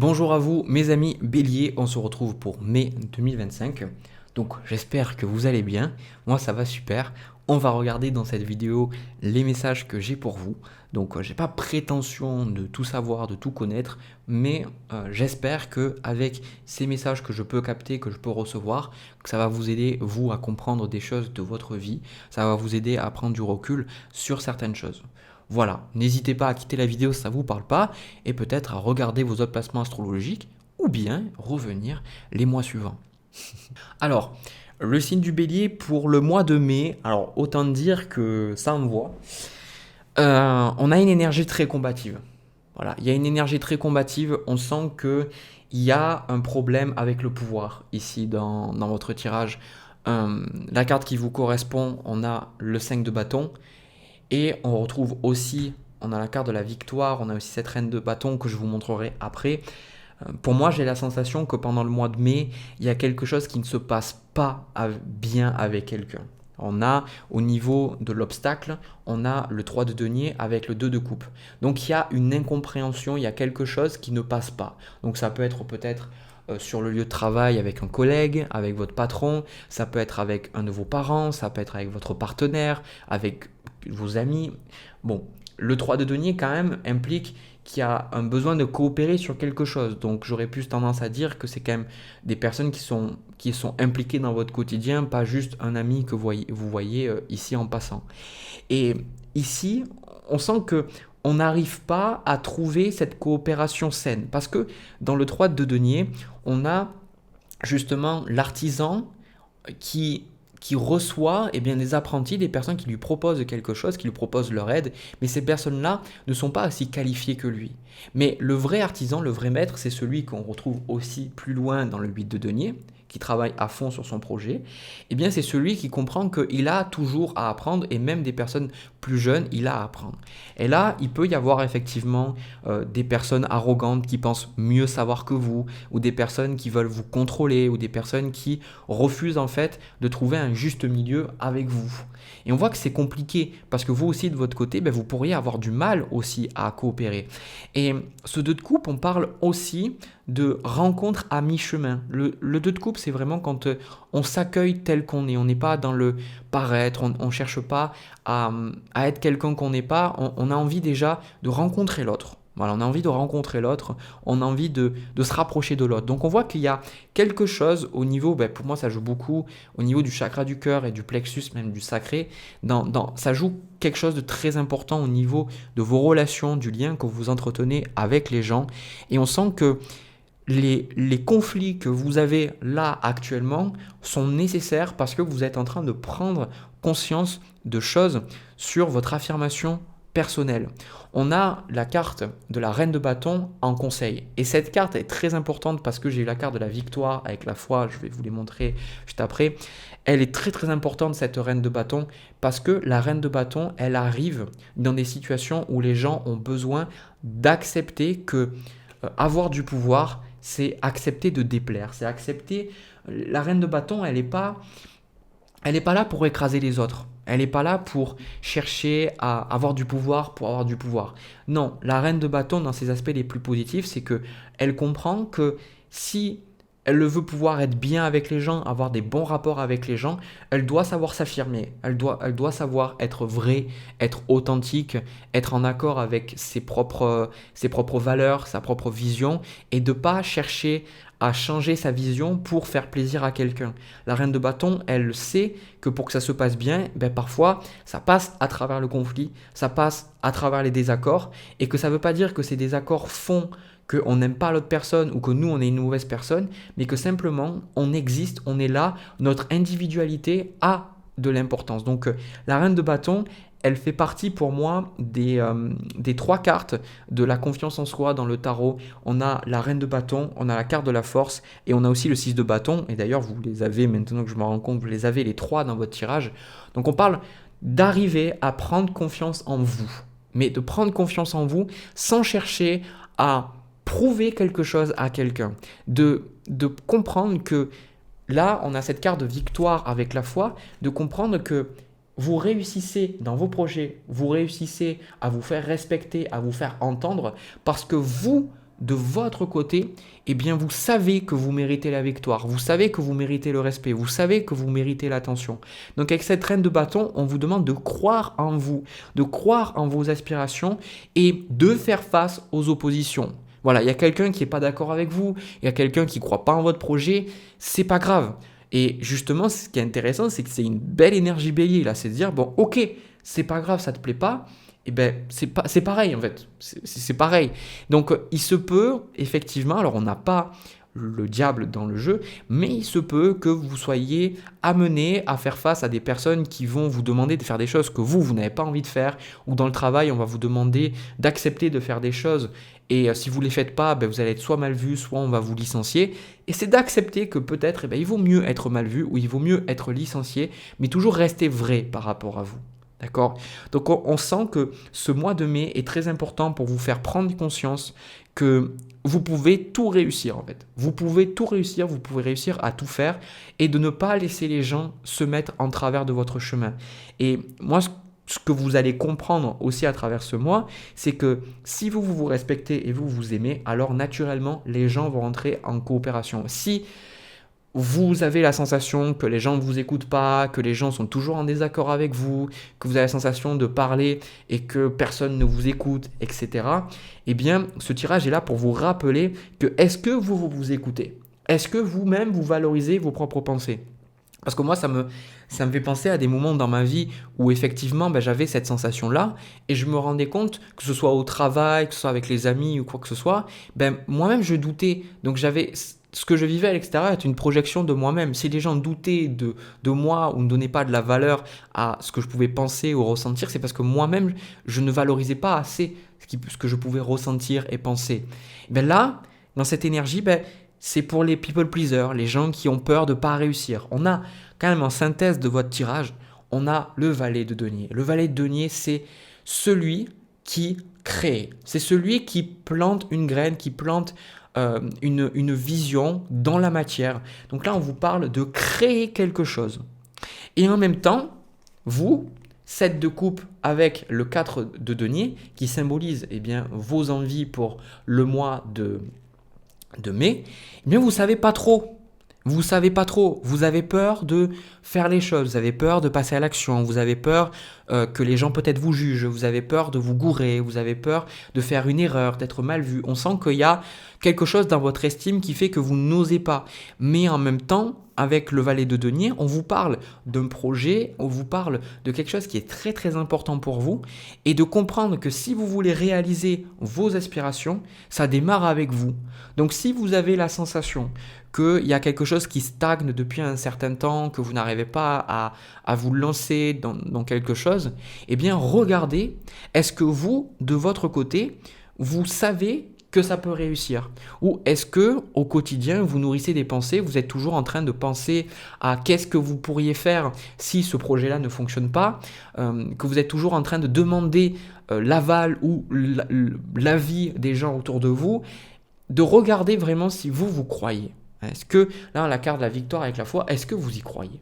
Bonjour à vous mes amis Bélier, on se retrouve pour mai 2025. Donc j'espère que vous allez bien, moi ça va super. On va regarder dans cette vidéo les messages que j'ai pour vous. Donc j'ai pas prétention de tout savoir, de tout connaître, mais j'espère que avec ces messages que je peux capter, que je peux recevoir, que ça va vous aider vous à comprendre des choses de votre vie, ça va vous aider à prendre du recul sur certaines choses. Voilà, n'hésitez pas à quitter la vidéo si ça ne vous parle pas et peut-être à regarder vos autres placements astrologiques ou bien revenir les mois suivants. Alors, le signe du bélier pour le mois de mai, alors autant dire que ça envoie. On a une énergie très combative. Voilà, il y a une énergie très combative, on sent que il y a un problème avec le pouvoir ici dans votre tirage. La carte qui vous correspond, on a le 5 de bâton. Et on retrouve aussi, on a la carte de la victoire, on a aussi cette reine de bâton que je vous montrerai après. Pour moi, j'ai la sensation que pendant le mois de mai, il y a quelque chose qui ne se passe pas bien avec quelqu'un. On a au niveau de l'obstacle, on a le 3 de denier avec le 2 de coupe. Donc il y a une incompréhension, il y a quelque chose qui ne passe pas. Donc ça peut être peut-être sur le lieu de travail avec un collègue, avec votre patron, ça peut être avec un de vos parents, ça peut être avec votre partenaire, avec vos amis. Bon, le 3 de denier quand même implique qu'il y a un besoin de coopérer sur quelque chose. Donc j'aurais plus tendance à dire que c'est quand même des personnes qui sont impliquées dans votre quotidien, pas juste un ami que vous voyez ici en passant. Et ici, on sent que on n'arrive pas à trouver cette coopération saine. Parce que dans le 3 de denier, on a justement l'artisan qui reçoit des apprentis, des personnes qui lui proposent quelque chose, qui lui proposent leur aide, mais ces personnes-là ne sont pas aussi qualifiées que lui. Mais le vrai artisan, le vrai maître, c'est celui qu'on retrouve aussi plus loin dans le 8 de denier, qui travaille à fond sur son projet, c'est celui qui comprend qu'il a toujours à apprendre, et même des personnes plus jeunes, il a à apprendre. Et là, il peut y avoir effectivement des personnes arrogantes qui pensent mieux savoir que vous, ou des personnes qui veulent vous contrôler, ou des personnes qui refusent en fait de trouver un juste milieu avec vous. Et on voit que c'est compliqué, parce que vous aussi de votre côté, vous pourriez avoir du mal aussi à coopérer. Et ce 2 de coupe, on parle aussi de rencontre à mi-chemin. Le 2 de coupe, c'est vraiment quand on s'accueille tel qu'on est. On n'est pas dans le paraître, on ne cherche pas à être quelqu'un qu'on n'est pas. On a envie déjà de rencontrer l'autre. Voilà, on a envie de rencontrer l'autre, on a envie de se rapprocher de l'autre. Donc on voit qu'il y a quelque chose au niveau, pour moi ça joue beaucoup, au niveau du chakra du cœur et du plexus, même du sacré, ça joue quelque chose de très important au niveau de vos relations, du lien que vous entretenez avec les gens. Et on sent que les conflits que vous avez là actuellement sont nécessaires parce que vous êtes en train de prendre conscience de choses sur votre affirmation personnelle. On a la carte de la reine de bâton en conseil. Et cette carte est très importante parce que j'ai eu la carte de la victoire avec la foi, je vais vous les montrer juste après. Elle est très très importante cette reine de bâton parce que la reine de bâton, elle arrive dans des situations où les gens ont besoin d'accepter que avoir du pouvoir, c'est accepter de déplaire, c'est accepter. La reine de bâton, elle n'est pas là pour écraser les autres. Elle n'est pas là pour chercher à avoir du pouvoir pour avoir du pouvoir. Non, la reine de bâton, dans ses aspects les plus positifs, c'est que elle comprend que si elle veut pouvoir être bien avec les gens, avoir des bons rapports avec les gens, elle doit savoir s'affirmer, elle doit savoir être vraie, être authentique, être en accord avec ses propres valeurs, sa propre vision, et de ne pas chercher à changer sa vision pour faire plaisir à quelqu'un. La reine de bâton, elle sait que pour que ça se passe bien, parfois, ça passe à travers le conflit, ça passe à travers les désaccords, et que ça ne veut pas dire que ces désaccords font qu'on n'aime pas l'autre personne ou que nous, on est une mauvaise personne, mais que simplement, on existe, on est là, notre individualité a de l'importance. Donc, la reine de bâton, elle fait partie pour moi des 3 cartes de la confiance en soi dans le tarot. On a la reine de bâton, on a la carte de la force et on a aussi le 6 de bâton. Et d'ailleurs, vous les avez, maintenant que je me rends compte, vous les avez les 3 dans votre tirage. Donc on parle d'arriver à prendre confiance en vous. Mais de prendre confiance en vous sans chercher à prouver quelque chose à quelqu'un. De comprendre que là, on a cette carte de victoire avec la foi, de comprendre que vous réussissez dans vos projets, vous réussissez à vous faire respecter, à vous faire entendre parce que vous de votre côté, eh bien, vous savez que vous méritez la victoire, vous savez que vous méritez le respect, vous savez que vous méritez l'attention. Donc avec cette reine de bâton, on vous demande de croire en vous, de croire en vos aspirations et de faire face aux oppositions. Voilà, il y a quelqu'un qui n'est pas d'accord avec vous, il y a quelqu'un qui ne croit pas en votre projet, c'est pas grave. Et justement, ce qui est intéressant, c'est que c'est une belle énergie bélier là, c'est de dire, bon, ok, c'est pas grave, ça te plaît pas, et ben c'est pareil en fait, c'est pareil. Donc il se peut effectivement, alors on n'a pas le diable dans le jeu, mais il se peut que vous soyez amené à faire face à des personnes qui vont vous demander de faire des choses que vous n'avez pas envie de faire, ou dans le travail, on va vous demander d'accepter de faire des choses, et si vous ne les faites pas, ben, vous allez être soit mal vu, soit on va vous licencier, et c'est d'accepter que peut-être il vaut mieux être mal vu, ou il vaut mieux être licencié, mais toujours rester vrai par rapport à vous. D'accord? Donc on sent que ce mois de mai est très important pour vous faire prendre conscience que vous pouvez tout réussir en fait. Vous pouvez tout réussir, vous pouvez réussir à tout faire et de ne pas laisser les gens se mettre en travers de votre chemin. Et moi, ce que vous allez comprendre aussi à travers ce mois, c'est que si vous respectez et vous aimez, alors naturellement, les gens vont rentrer en coopération. Si vous avez la sensation que les gens ne vous écoutent pas, que les gens sont toujours en désaccord avec vous, que vous avez la sensation de parler et que personne ne vous écoute, etc. Eh bien, ce tirage est là pour vous rappeler que est-ce que vous écoutez? Est-ce que vous-même vous valorisez vos propres pensées? Parce que moi, ça me fait penser à des moments dans ma vie où effectivement, j'avais cette sensation-là et je me rendais compte, que ce soit au travail, que ce soit avec les amis ou quoi que ce soit, moi-même je doutais. Donc ce que je vivais à l'extérieur est une projection de moi-même. Si les gens doutaient de moi ou ne donnaient pas de la valeur à ce que je pouvais penser ou ressentir, c'est parce que moi-même, je ne valorisais pas assez ce que je pouvais ressentir et penser. Là, dans cette énergie, c'est pour les people pleasers, les gens qui ont peur de ne pas réussir. On a quand même en synthèse de votre tirage, on a le valet de denier. Le valet de denier, c'est celui qui crée. C'est celui qui plante une graine, qui plante une vision dans la matière. Donc là, on vous parle de créer quelque chose. Et en même temps, vous, 7 de coupe avec le 4 de denier, qui symbolise vos envies pour le mois de mai, vous ne savez pas trop. Vous savez pas trop, vous avez peur de faire les choses, vous avez peur de passer à l'action, vous avez peur que les gens peut-être vous jugent, vous avez peur de vous gourer, vous avez peur de faire une erreur, d'être mal vu. On sent qu'il y a quelque chose dans votre estime qui fait que vous n'osez pas. Mais en même temps, avec le valet de denier, on vous parle d'un projet, on vous parle de quelque chose qui est très très important pour vous et de comprendre que si vous voulez réaliser vos aspirations, ça démarre avec vous. Donc si vous avez la sensation qu'il y a quelque chose qui stagne depuis un certain temps, que vous n'arrivez pas à vous lancer dans quelque chose, regardez, est-ce que vous, de votre côté, vous savez que ça peut réussir? Ou est-ce que au quotidien, vous nourrissez des pensées, vous êtes toujours en train de penser à qu'est-ce que vous pourriez faire si ce projet-là ne fonctionne pas, que vous êtes toujours en train de demander l'aval ou l'avis des gens autour de vous, de regarder vraiment si vous croyez. Est-ce que, là, la carte de la victoire avec la foi, est-ce que vous y croyez?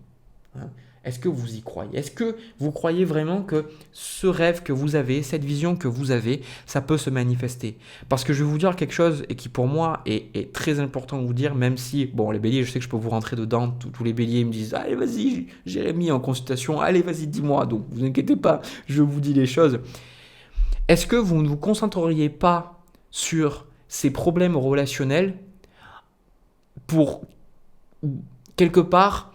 Est-ce que vous y croyez? Est-ce que vous croyez vraiment que ce rêve que vous avez, cette vision que vous avez, ça peut se manifester? Parce que je vais vous dire quelque chose et qui pour moi est très important de vous dire, même si, bon, les béliers, je sais que je peux vous rentrer dedans, tous les béliers me disent « Allez, vas-y, Jérémy, en consultation, allez, vas-y, dis-moi ». Donc, vous inquiétez pas, je vous dis les choses. Est-ce que vous ne vous concentreriez pas sur ces problèmes relationnels pour, quelque part,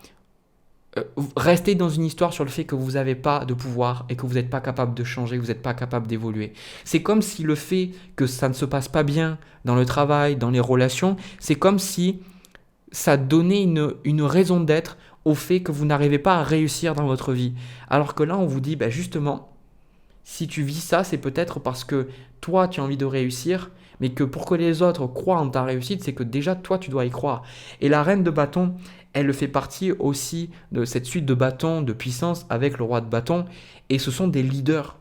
rester dans une histoire sur le fait que vous n'avez pas de pouvoir et que vous n'êtes pas capable de changer, vous n'êtes pas capable d'évoluer. C'est comme si le fait que ça ne se passe pas bien dans le travail, dans les relations, c'est comme si ça donnait une raison d'être au fait que vous n'arrivez pas à réussir dans votre vie. Alors que là, on vous dit, justement, si tu vis ça, c'est peut-être parce que toi, tu as envie de réussir, mais que pour que les autres croient en ta réussite, c'est que déjà, toi, tu dois y croire. Et la reine de bâton, elle fait partie aussi de cette suite de bâtons de puissance avec le roi de bâton, et ce sont des leaders.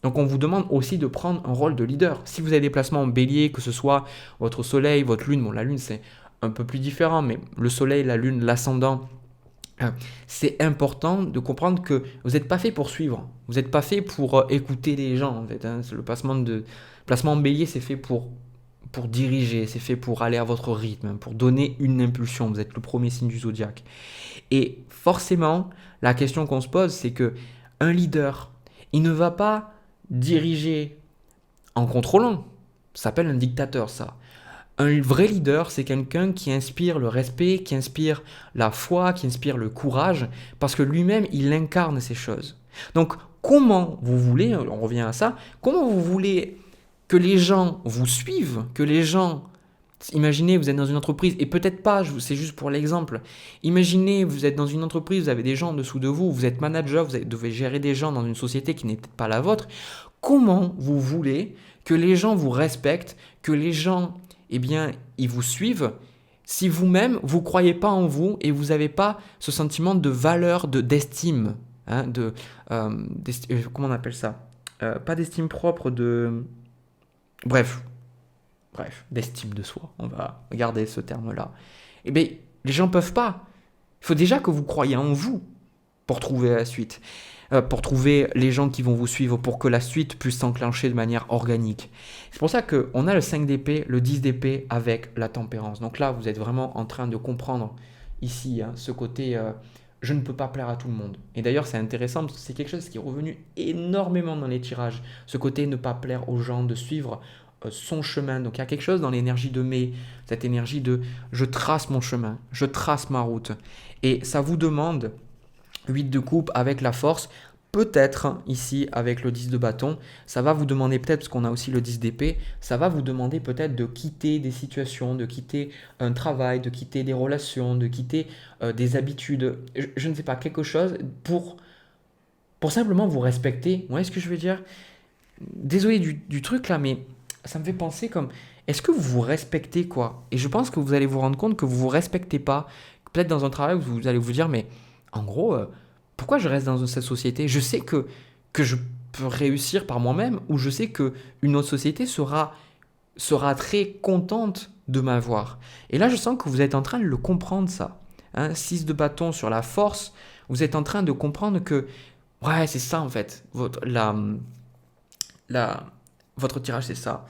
Donc on vous demande aussi de prendre un rôle de leader. Si vous avez des placements en bélier, que ce soit votre soleil, votre lune, bon la lune c'est un peu plus différent, mais le soleil, la lune, l'ascendant, c'est important de comprendre que vous n'êtes pas fait pour suivre, vous n'êtes pas fait pour écouter les gens en fait. Le placement en bélier c'est fait pour pour diriger, c'est fait pour aller à votre rythme, pour donner une impulsion. Vous êtes le premier signe du zodiaque. Et forcément, la question qu'on se pose, c'est que un leader, il ne va pas diriger en contrôlant. Ça s'appelle un dictateur, ça. Un vrai leader, c'est quelqu'un qui inspire le respect, qui inspire la foi, qui inspire le courage, parce que lui-même, il incarne ces choses. Donc, comment vous voulez, on revient à ça, comment vous voulez que les gens vous suivent, que les gens, imaginez, vous êtes dans une entreprise, et peut-être pas, c'est juste pour l'exemple, imaginez, vous êtes dans une entreprise, vous avez des gens en dessous de vous, vous êtes manager, vous devez gérer des gens dans une société qui n'est peut-être pas la vôtre, comment vous voulez que les gens vous respectent, que les gens, eh bien, ils vous suivent, si vous-même, vous ne croyez pas en vous et vous n'avez pas ce sentiment de valeur, d'estime, hein, comment on appelle ça? Pas d'estime propre, Bref, d'estime de soi, on va garder ce terme-là. Eh bien, les gens ne peuvent pas. Il faut déjà que vous croyiez en vous pour trouver la suite, pour trouver les gens qui vont vous suivre, pour que la suite puisse s'enclencher de manière organique. C'est pour ça qu'on a le 5 d'épée, le 10 d'épée avec la tempérance. Donc là, vous êtes vraiment en train de comprendre ici ce côté je ne peux pas plaire à tout le monde. Et d'ailleurs, c'est intéressant parce que c'est quelque chose qui est revenu énormément dans les tirages. Ce côté ne pas plaire aux gens, de suivre son chemin. Donc il y a quelque chose dans l'énergie de mai, cette énergie de je trace mon chemin, je trace ma route. Et ça vous demande 8 de coupe avec la force. Peut-être ici avec le 10 de bâton, ça va vous demander peut-être, parce qu'on a aussi le 10 d'épée, ça va vous demander peut-être de quitter des situations, de quitter un travail, de quitter des relations, de quitter des habitudes, je ne sais pas, quelque chose pour simplement vous respecter. Vous voyez ce que je veux dire? Désolé du truc là, mais ça me fait penser comme, est-ce que vous vous respectez quoi? Et je pense que vous allez vous rendre compte que vous ne vous respectez pas. Peut-être dans un travail où vous allez vous dire, mais en gros... pourquoi je reste dans cette société? Je sais que je peux réussir par moi-même ou je sais qu'une autre société sera très contente de m'avoir. Et là, je sens que vous êtes en train de le comprendre, ça. 6 de bâton sur la force, vous êtes en train de comprendre que, ouais, c'est ça en fait. Votre tirage, c'est ça.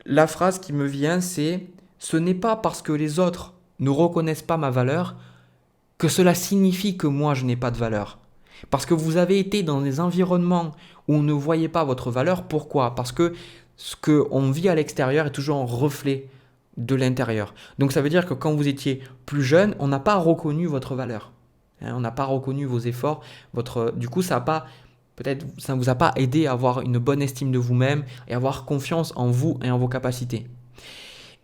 La phrase qui me vient, c'est « Ce n'est pas parce que les autres ne reconnaissent pas ma valeur que cela signifie que moi, je n'ai pas de valeur. » Parce que vous avez été dans des environnements où on ne voyait pas votre valeur. Pourquoi? Parce que ce qu'on vit à l'extérieur est toujours un reflet de l'intérieur. Donc ça veut dire que quand vous étiez plus jeune, on n'a pas reconnu votre valeur. On n'a pas reconnu vos efforts. Du coup, ça ne vous a pas aidé à avoir une bonne estime de vous-même et à avoir confiance en vous et en vos capacités.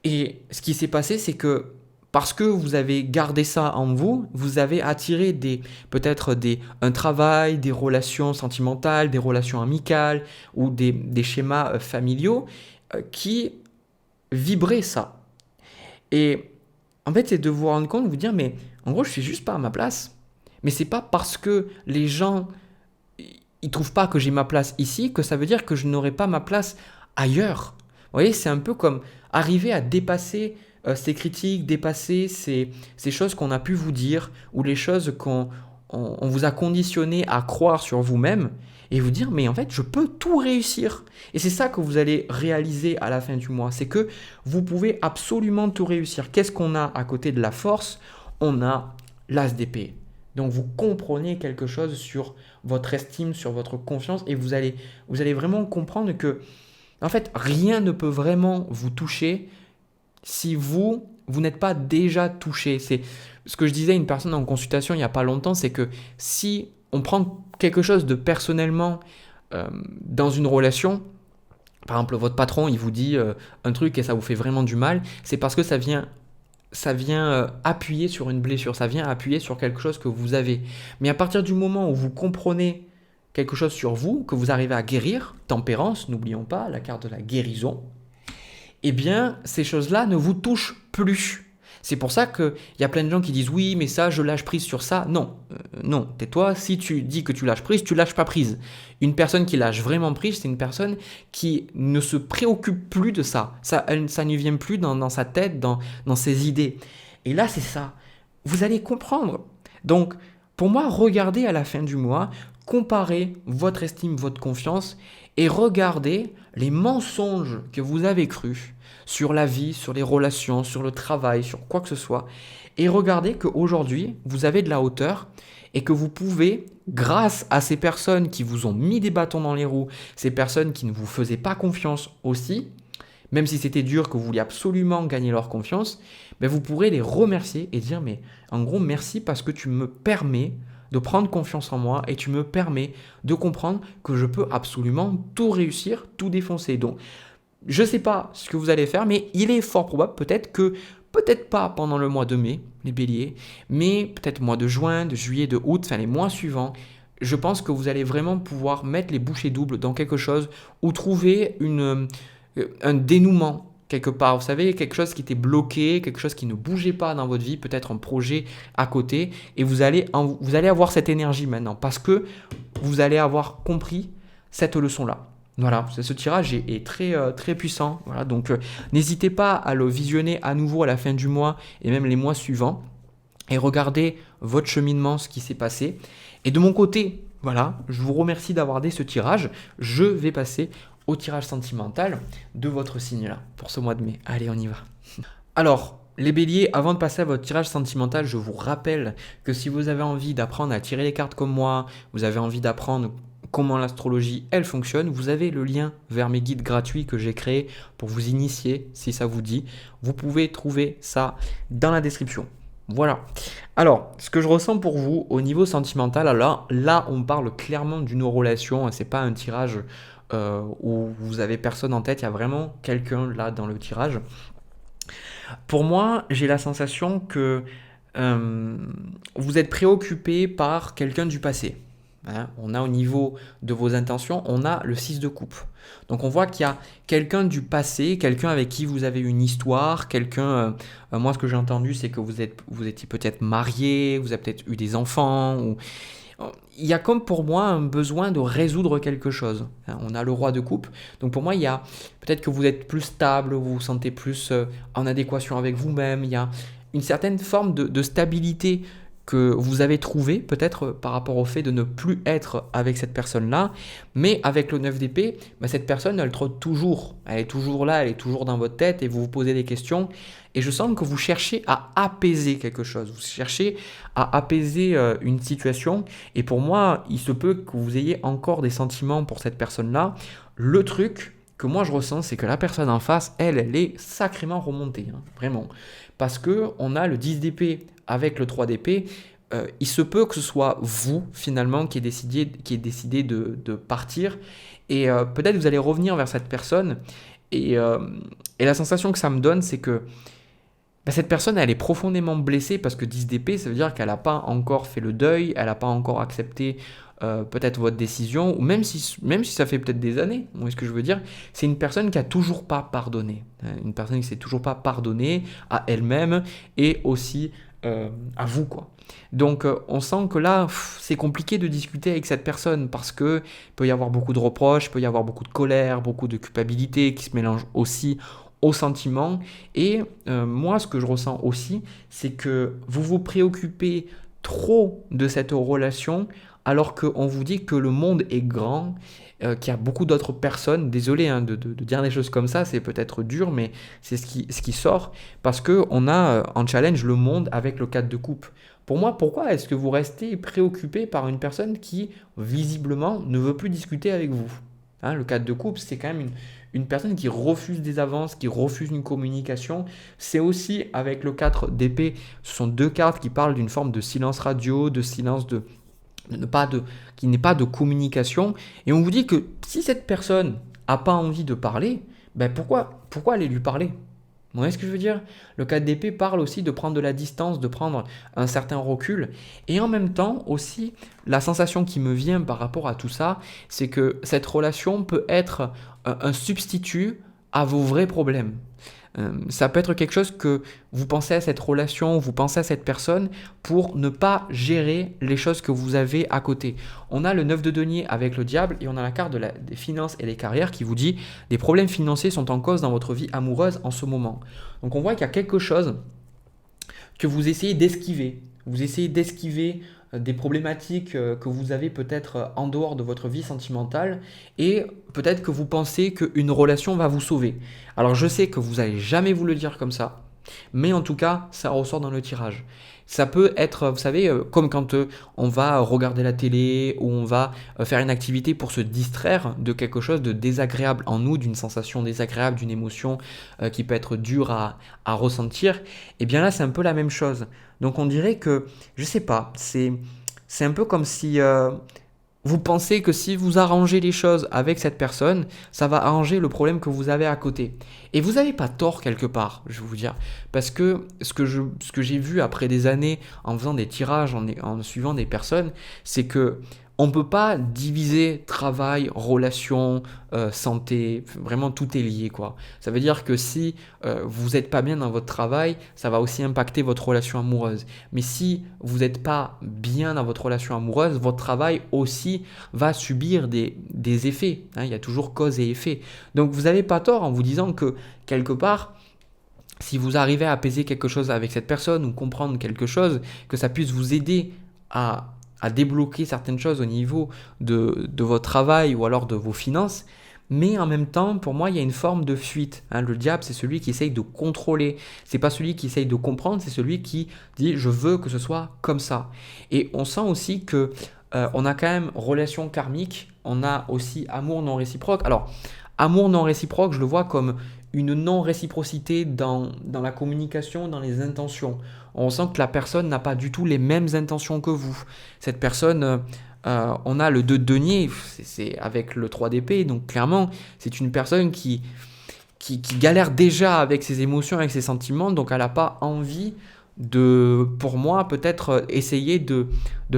Et ce qui s'est passé, c'est que parce que vous avez gardé ça en vous, vous avez attiré peut-être un travail, des relations sentimentales, des relations amicales ou des schémas familiaux qui vibraient ça. Et en fait, c'est de vous rendre compte, de vous dire, mais en gros, je suis juste pas à ma place. Mais c'est pas parce que les gens ils trouvent pas que j'ai ma place ici que ça veut dire que je n'aurai pas ma place ailleurs. Vous voyez, c'est un peu comme arriver à dépasser ces critiques, dépasser ces choses qu'on a pu vous dire ou les choses qu'on vous a conditionné à croire sur vous-même et vous dire mais en fait je peux tout réussir. Et c'est ça que vous allez réaliser à la fin du mois, c'est que vous pouvez absolument tout réussir. Qu'est-ce qu'on a à côté de la force? On a l'as d'épée. Donc vous comprenez quelque chose sur votre estime, sur votre confiance et vous allez vraiment comprendre que en fait rien ne peut vraiment vous toucher si vous n'êtes pas déjà touché. C'est ce que je disais à une personne en consultation il n'y a pas longtemps, c'est que si on prend quelque chose de personnellement dans une relation, par exemple votre patron il vous dit un truc et ça vous fait vraiment du mal, c'est parce que ça vient appuyer sur une blessure, ça vient appuyer sur quelque chose que vous avez. Mais à partir du moment où vous comprenez quelque chose sur vous, que vous arrivez à guérir, tempérance, n'oublions pas la carte de la guérison, eh bien ces choses-là ne vous touchent plus. C'est pour ça qu'il y a plein de gens qui disent oui mais ça je lâche prise sur ça. Non, non, tais-toi, si tu dis que tu lâches prise, tu lâches pas prise. Une personne qui lâche vraiment prise, c'est une personne qui ne se préoccupe plus de ça. Ça ne vient plus dans sa tête, dans ses idées. Et là c'est ça, vous allez comprendre. Donc pour moi, regardez à la fin du mois, comparez votre estime, votre confiance et regardez les mensonges que vous avez crus, sur la vie, sur les relations, sur le travail, sur quoi que ce soit. Et regardez qu'aujourd'hui, vous avez de la hauteur et que vous pouvez, grâce à ces personnes qui vous ont mis des bâtons dans les roues, ces personnes qui ne vous faisaient pas confiance aussi, même si c'était dur, que vous vouliez absolument gagner leur confiance, ben vous pourrez les remercier et dire, mais en gros, merci parce que tu me permets de prendre confiance en moi et tu me permets de comprendre que je peux absolument tout réussir, tout défoncer. Donc, je ne sais pas ce que vous allez faire, mais il est fort probable peut-être pas pendant le mois de mai, les béliers, mais peut-être mois de juin, de juillet, de août, enfin les mois suivants, je pense que vous allez vraiment pouvoir mettre les bouchées doubles dans quelque chose ou trouver un dénouement quelque part. Vous savez, quelque chose qui était bloqué, quelque chose qui ne bougeait pas dans votre vie, peut-être un projet à côté, et vous allez avoir cette énergie maintenant parce que vous allez avoir compris cette leçon-là. Voilà, ce tirage est très, très puissant. Voilà, donc n'hésitez pas à le visionner à nouveau à la fin du mois et même les mois suivants et regardez votre cheminement, ce qui s'est passé. Et de mon côté, voilà, je vous remercie d'avoir dit ce tirage. Je vais passer au tirage sentimental de votre signe là pour ce mois de mai. Allez, on y va. Alors, les béliers, avant de passer à votre tirage sentimental, je vous rappelle que si vous avez envie d'apprendre à tirer les cartes comme moi, vous avez envie d'apprendre comment l'astrologie, elle fonctionne, vous avez le lien vers mes guides gratuits que j'ai créés pour vous initier, si ça vous dit. Vous pouvez trouver ça dans la description. Voilà. Alors, ce que je ressens pour vous au niveau sentimental, alors là, on parle clairement d'une relation, c'est pas un tirage où vous avez personne en tête, il y a vraiment quelqu'un là dans le tirage. Pour moi, j'ai la sensation que vous êtes préoccupé par quelqu'un du passé. Hein, on a au niveau de vos intentions, on a le 6 de coupe. Donc on voit qu'il y a quelqu'un du passé, quelqu'un avec qui vous avez une histoire, quelqu'un, moi ce que j'ai entendu c'est que vous étiez peut-être marié, vous avez peut-être eu des enfants, ou il y a comme pour moi un besoin de résoudre quelque chose. Hein, on a le roi de coupe, donc pour moi il y a peut-être que vous êtes plus stable, vous vous sentez plus en adéquation avec vous-même, il y a une certaine forme de stabilité que vous avez trouvé peut-être par rapport au fait de ne plus être avec cette personne-là, mais avec le 9 d'épée, cette personne, elle trotte toujours, elle est toujours là, elle est toujours dans votre tête et vous vous posez des questions et je sens que vous cherchez à apaiser quelque chose, vous cherchez à apaiser une situation et pour moi, il se peut que vous ayez encore des sentiments pour cette personne-là. Le truc que moi je ressens, c'est que la personne en face, elle est sacrément remontée, hein, vraiment, parce qu'on a le 10 d'épée avec le 3 d'épée, il se peut que ce soit vous, finalement, qui ait décidé de partir. Et peut-être vous allez revenir vers cette personne. Et la sensation que ça me donne, c'est que cette personne, elle est profondément blessée parce que 10 d'épée, ça veut dire qu'elle n'a pas encore fait le deuil, elle n'a pas encore accepté peut-être votre décision, ou même si ça fait peut-être des années, vous voyez ce que je veux dire, c'est une personne qui n'a toujours pas pardonné. Une personne qui ne s'est toujours pas pardonné à elle-même et aussi à vous, quoi. Donc on sent que là, c'est compliqué de discuter avec cette personne parce que il peut y avoir beaucoup de reproches, il peut y avoir beaucoup de colère, beaucoup de culpabilité qui se mélangent aussi aux sentiments. Et moi, ce que je ressens aussi, c'est que vous vous préoccupez trop de cette relation alors qu'on vous dit que le monde est grand, qu'il y a beaucoup d'autres personnes. Désolé de dire des choses comme ça, c'est peut-être dur, mais c'est ce qui sort parce qu'on a en challenge le monde avec le 4 de coupe. Pour moi, pourquoi est-ce que vous restez préoccupé par une personne qui, visiblement, ne veut plus discuter avec vous? Hein, le 4 de coupe, c'est quand même une personne qui refuse des avances, qui refuse une communication. C'est aussi avec le 4 d'épée, ce sont deux cartes qui parlent d'une forme de silence radio, de silence qui n'est pas de communication. Et on vous dit que si cette personne n'a pas envie de parler, pourquoi aller lui parler? Vous voyez ce que je veux dire? Le 4 d'épée parle aussi de prendre de la distance, de prendre un certain recul. Et en même temps aussi, la sensation qui me vient par rapport à tout ça, c'est que cette relation peut être un substitut à vos vrais problèmes. Ça peut être quelque chose que vous pensez à cette relation, vous pensez à cette personne pour ne pas gérer les choses que vous avez à côté. On a le 9 de denier avec le diable et on a la carte des finances et des carrières qui vous dit « Des problèmes financiers sont en cause dans votre vie amoureuse en ce moment ». Donc on voit qu'il y a quelque chose que vous essayez d'esquiver. Vous essayez d'esquiver des problématiques que vous avez peut-être en dehors de votre vie sentimentale et peut-être que vous pensez qu'une relation va vous sauver. Alors je sais que vous n'allez jamais vous le dire comme ça, mais en tout cas, ça ressort dans le tirage. Ça peut être, vous savez, comme quand on va regarder la télé ou on va faire une activité pour se distraire de quelque chose de désagréable en nous, d'une sensation désagréable, d'une émotion qui peut être dure à ressentir. Et bien là, c'est un peu la même chose. Donc on dirait que, je sais pas, c'est un peu comme si vous pensez que si vous arrangez les choses avec cette personne, ça va arranger le problème que vous avez à côté. Et vous n'avez pas tort quelque part, je vais vous dire. Parce que ce que j'ai vu après des années en faisant des tirages, en suivant des personnes, c'est que on ne peut pas diviser travail, relation, santé, vraiment tout est lié quoi. Ça veut dire que si vous n'êtes pas bien dans votre travail, ça va aussi impacter votre relation amoureuse. Mais si vous n'êtes pas bien dans votre relation amoureuse, votre travail aussi va subir des effets, hein. Il y a toujours cause et effet. Donc vous n'avez pas tort en vous disant que quelque part, si vous arrivez à apaiser quelque chose avec cette personne ou comprendre quelque chose, que ça puisse vous aider à débloquer certaines choses au niveau de votre travail ou alors de vos finances. Mais en même temps, pour moi, il y a une forme de fuite, hein. Le diable, c'est celui qui essaye de contrôler. C'est pas celui qui essaye de comprendre, c'est celui qui dit je veux que ce soit comme ça. Et on sent aussi que on a quand même relation karmique, on a aussi amour non réciproque. Alors, amour non réciproque, je le vois comme une non-réciprocité dans la communication, dans les intentions. On sent que la personne n'a pas du tout les mêmes intentions que vous. Cette personne, on a le 2 de denier, c'est avec le 3 d'épée, donc clairement, c'est une personne qui galère déjà avec ses émotions, avec ses sentiments, donc elle n'a pas envie pour moi, peut-être essayer de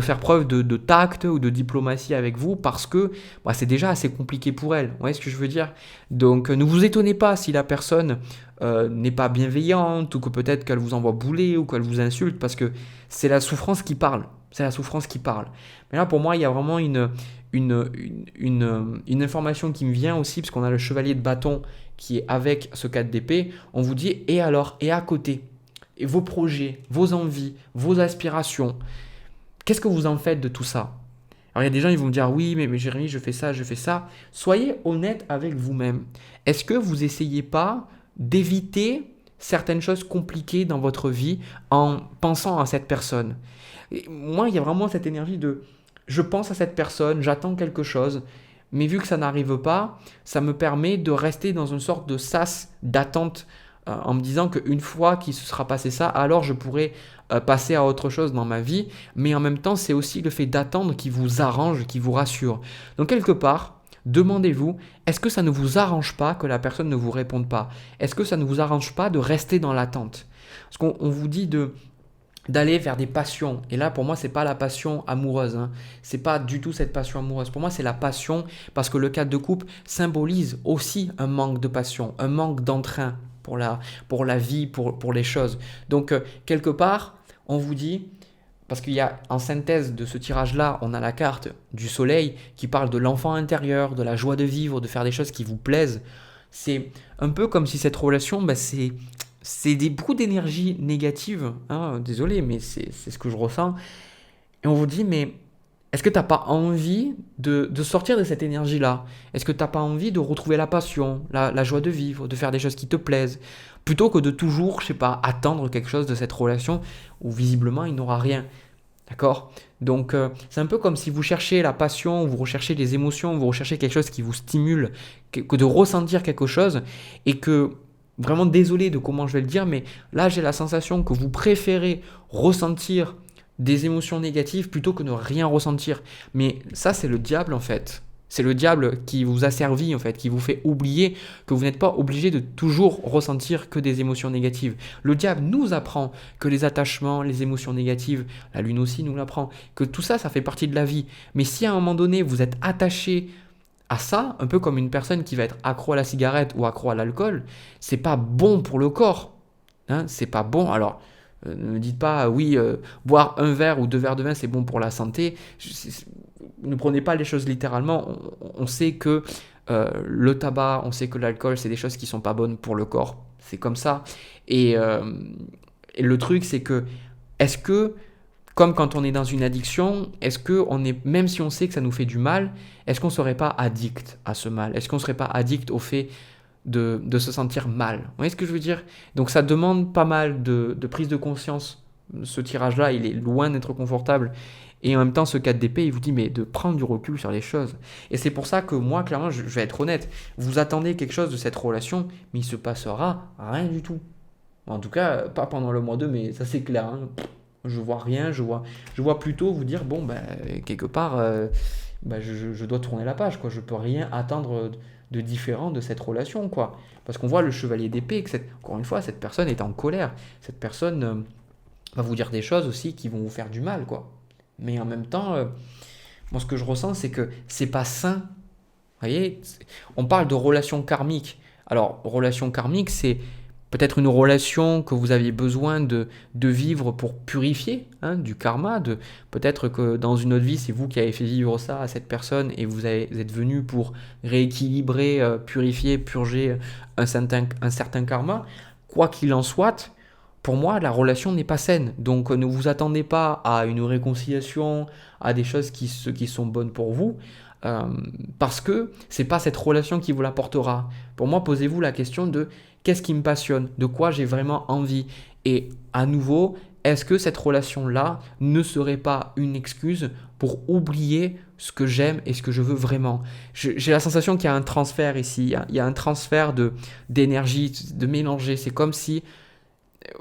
faire preuve de tact ou de diplomatie avec vous parce que bah, c'est déjà assez compliqué pour elle. Vous voyez ce que je veux dire? Donc ne vous étonnez pas si la personne n'est pas bienveillante ou que peut-être qu'elle vous envoie bouler ou qu'elle vous insulte parce que c'est la souffrance qui parle. C'est la souffrance qui parle. Mais là, pour moi, il y a vraiment une information qui me vient aussi parce qu'on a le chevalier de bâton qui est avec ce 4 d'épée. On vous dit, et alors? Et à côté? Et vos projets, vos envies, vos aspirations, qu'est-ce que vous en faites de tout ça? Alors il y a des gens qui vont me dire oui, mais Jérémy, je fais ça, je fais ça. Soyez honnête avec vous-même. Est-ce que vous essayez pas d'éviter certaines choses compliquées dans votre vie en pensant à cette personne? Et moi, il y a vraiment cette énergie de je pense à cette personne, j'attends quelque chose, mais vu que ça n'arrive pas, ça me permet de rester dans une sorte de sas d'attente en me disant qu'une fois qu'il se sera passé ça, alors je pourrai passer à autre chose dans ma vie. Mais en même temps, c'est aussi le fait d'attendre qui vous arrange, qui vous rassure. Donc quelque part, demandez-vous, est-ce que ça ne vous arrange pas que la personne ne vous réponde pas? Est-ce que ça ne vous arrange pas de rester dans l'attente? Parce qu'on vous dit d'aller vers des passions. Et là, pour moi, c'est pas la passion amoureuse, hein. C'est pas du tout cette passion amoureuse. Pour moi, c'est la passion parce que le 4 de coupe symbolise aussi un manque de passion, un manque d'entrain pour la vie, pour les choses. Donc, quelque part, on vous dit, parce qu'il y a en synthèse de ce tirage-là, on a la carte du soleil qui parle de l'enfant intérieur, de la joie de vivre, de faire des choses qui vous plaisent. C'est un peu comme si cette relation, c'est beaucoup d'énergie négative, hein, désolé, mais c'est ce que je ressens. Et on vous dit, mais est-ce que tu n'as pas envie de sortir de cette énergie-là? Est-ce que tu n'as pas envie de retrouver la passion, la joie de vivre, de faire des choses qui te plaisent, plutôt que de toujours, je sais pas, attendre quelque chose de cette relation où visiblement il n'aura rien? D'accord? Donc c'est un peu comme si vous cherchez la passion, vous recherchez les émotions, vous recherchez quelque chose qui vous stimule, que de ressentir quelque chose et que vraiment désolé de comment je vais le dire, mais là j'ai la sensation que vous préférez ressentir des émotions négatives plutôt que de rien ressentir. Mais ça c'est le diable en fait. C'est le diable qui vous a servi en fait, qui vous fait oublier que vous n'êtes pas obligé de toujours ressentir que des émotions négatives. Le diable nous apprend que les attachements, les émotions négatives, la lune aussi nous l'apprend, que tout ça, ça fait partie de la vie. Mais si à un moment donné vous êtes attaché à ça, un peu comme une personne qui va être accro à la cigarette ou accro à l'alcool, c'est pas bon pour le corps. Hein, c'est pas bon. Alors, ne me dites pas, oui, boire un verre ou 2 verres de vin, c'est bon pour la santé. Ne prenez pas les choses littéralement. On sait que le tabac, on sait que l'alcool, c'est des choses qui sont pas bonnes pour le corps. C'est comme ça. Et le truc, c'est que, est-ce que Comme quand on est dans une addiction, est-ce que on est, même si on sait que ça nous fait du mal, est-ce qu'on ne serait pas addict à ce mal? Est-ce qu'on ne serait pas addict au fait de se sentir mal? Vous voyez ce que je veux dire? Donc ça demande pas mal de prise de conscience. Ce tirage-là, il est loin d'être confortable. Et en même temps, ce 4 d'épée, il vous dit mais de prendre du recul sur les choses. Et c'est pour ça que moi, clairement, je vais être honnête, vous attendez quelque chose de cette relation, mais il se passera rien du tout. En tout cas, pas pendant le mois de mai, ça c'est clair, hein. Je vois rien, je vois plutôt vous dire, bon, ben, quelque part, ben, je dois tourner la page, quoi. Je peux rien attendre de différent de cette relation, quoi. Parce qu'on voit le chevalier d'épée, que encore une fois, cette personne est en colère. Cette personne va vous dire des choses aussi qui vont vous faire du mal, quoi. Mais en même temps, moi, ce que je ressens, c'est que c'est pas sain. Vous voyez, on parle de relation karmique. Alors, relation karmique, c'est peut-être une relation que vous aviez besoin de vivre pour purifier, hein, du karma. Peut-être que dans une autre vie, c'est vous qui avez fait vivre ça à cette personne et vous êtes venu pour rééquilibrer, purifier, purger un certain karma. Quoi qu'il en soit, pour moi, la relation n'est pas saine. Donc ne vous attendez pas à une réconciliation, à des choses qui sont bonnes pour vous, euh, parce que c'est pas cette relation qui vous l'apportera. Pour moi, posez-vous la question de qu'est-ce qui me passionne, de quoi j'ai vraiment envie. Et à nouveau, est-ce que cette relation-là ne serait pas une excuse pour oublier ce que j'aime et ce que je veux vraiment? J'ai la sensation qu'il y a un transfert ici, il y a un transfert d'énergie, de mélanger. C'est comme si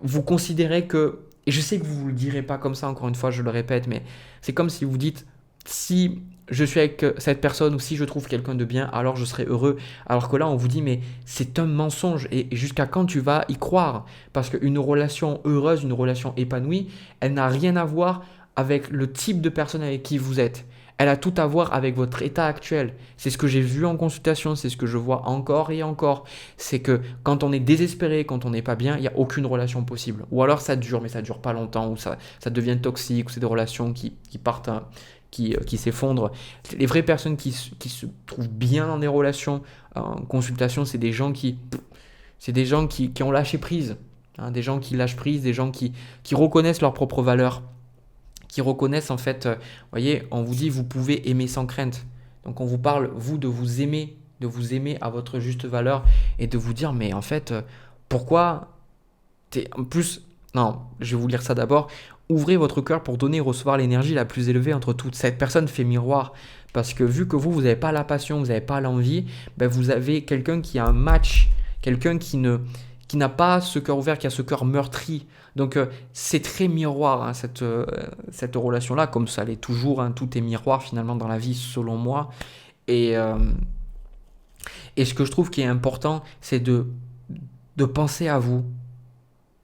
vous considérez que, et je sais que vous ne le direz pas comme ça, encore une fois, je le répète, mais c'est comme si vous dites, si je suis avec cette personne ou si je trouve quelqu'un de bien, alors je serai heureux. Alors que là, on vous dit, mais c'est un mensonge. Et jusqu'à quand tu vas y croire? Parce qu'une relation heureuse, une relation épanouie, elle n'a rien à voir avec le type de personne avec qui vous êtes. Elle a tout à voir avec votre état actuel. C'est ce que j'ai vu en consultation, c'est ce que je vois encore et encore. C'est que quand on est désespéré, quand on n'est pas bien, il n'y a aucune relation possible. Ou alors ça dure, mais ça dure pas longtemps, ou ça devient toxique, ou c'est des relations qui partent, hein, qui s'effondrent. Les vraies personnes qui se trouvent bien dans des relations en consultation, c'est des gens qui ont lâché prise. Hein, des gens qui lâchent prise, des gens qui reconnaissent leurs propres valeurs, qui reconnaissent en fait, voyez, on vous dit vous pouvez aimer sans crainte. Donc on vous parle, vous, de vous aimer à votre juste valeur et de vous dire, mais en fait, pourquoi en plus, non, je vais vous lire ça d'abord. Ouvrez votre cœur pour donner et recevoir l'énergie la plus élevée entre toutes. Cette personne fait miroir parce que vu que vous n'avez pas la passion, vous n'avez pas l'envie, ben vous avez quelqu'un qui a un match, quelqu'un qui n'a pas ce cœur ouvert, qui a ce cœur meurtri. Donc c'est très miroir, hein, cette relation-là, comme ça l'est toujours, hein, tout est miroir finalement dans la vie selon moi. Et, et ce que je trouve qui est important, c'est de penser à vous.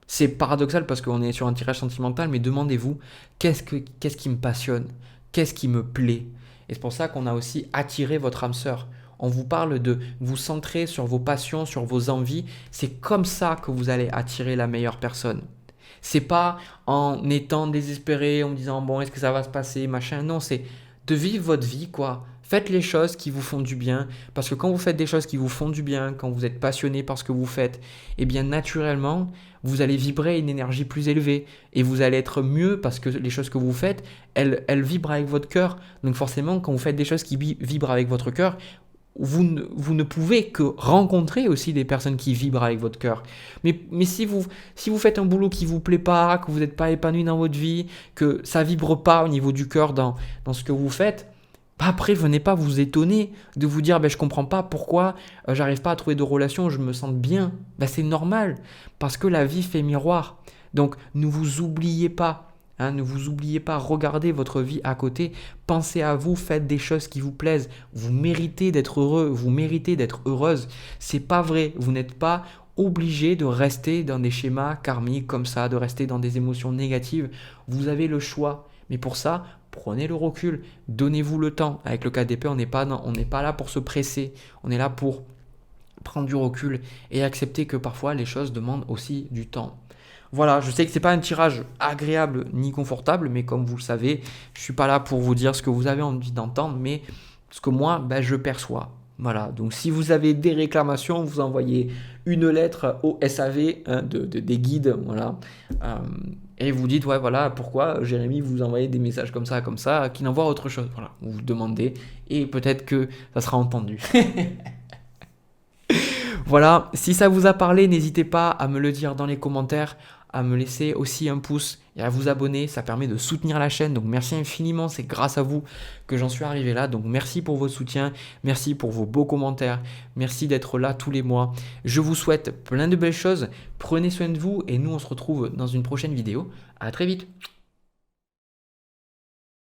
C'est paradoxal parce qu'on est sur un tirage sentimental, mais demandez-vous qu'est-ce qui me passionne, qu'est-ce qui me plaît. Et c'est pour ça qu'on a aussi attiré votre âme sœur. On vous parle de vous centrer sur vos passions, sur vos envies. C'est comme ça que vous allez attirer la meilleure personne. C'est pas en étant désespéré, en me disant bon, est-ce que ça va se passer, machin. Non, c'est de vivre votre vie, quoi. Faites les choses qui vous font du bien, parce que quand vous faites des choses qui vous font du bien, quand vous êtes passionné par ce que vous faites, eh bien naturellement, vous allez vibrer une énergie plus élevée et vous allez être mieux parce que les choses que vous faites, elles vibrent avec votre cœur. Donc forcément, quand vous faites des choses qui vibrent avec votre cœur, vous ne pouvez que rencontrer aussi des personnes qui vibrent avec votre cœur. Mais si vous faites un boulot qui ne vous plaît pas, que vous n'êtes pas épanoui dans votre vie, que ça ne vibre pas au niveau du cœur dans ce que vous faites, bah après, venez pas vous étonner de vous dire je comprends pas pourquoi j'arrive pas à trouver de relation, je me sens bien. C'est normal, parce que la vie fait miroir. Donc ne vous oubliez pas. Hein, ne vous oubliez pas, regardez votre vie à côté, pensez à vous, faites des choses qui vous plaisent. Vous méritez d'être heureux, vous méritez d'être heureuse. C'est pas vrai, vous n'êtes pas obligé de rester dans des schémas karmiques comme ça, de rester dans des émotions négatives. Vous avez le choix. Mais pour ça, prenez le recul, donnez-vous le temps. Avec le KDP, on n'est pas là pour se presser, on est là pour prendre du recul et accepter que parfois les choses demandent aussi du temps. Voilà, je sais que ce n'est pas un tirage agréable ni confortable, mais comme vous le savez, je ne suis pas là pour vous dire ce que vous avez envie d'entendre, mais ce que moi, je perçois. Voilà, donc si vous avez des réclamations, vous envoyez une lettre au SAV hein, des guides, voilà, Euh, et vous dites, ouais, voilà, pourquoi Jérémy vous envoyez des messages comme ça, qui n'envoient autre chose. Voilà, vous vous demandez, et peut-être que ça sera entendu. Voilà, si ça vous a parlé, n'hésitez pas à me le dire dans les commentaires, à me laisser aussi un pouce et à vous abonner, ça permet de soutenir la chaîne. Donc merci infiniment, c'est grâce à vous que j'en suis arrivé là. Donc merci pour votre soutien, merci pour vos beaux commentaires, merci d'être là tous les mois. Je vous souhaite plein de belles choses, prenez soin de vous et nous on se retrouve dans une prochaine vidéo. À très vite.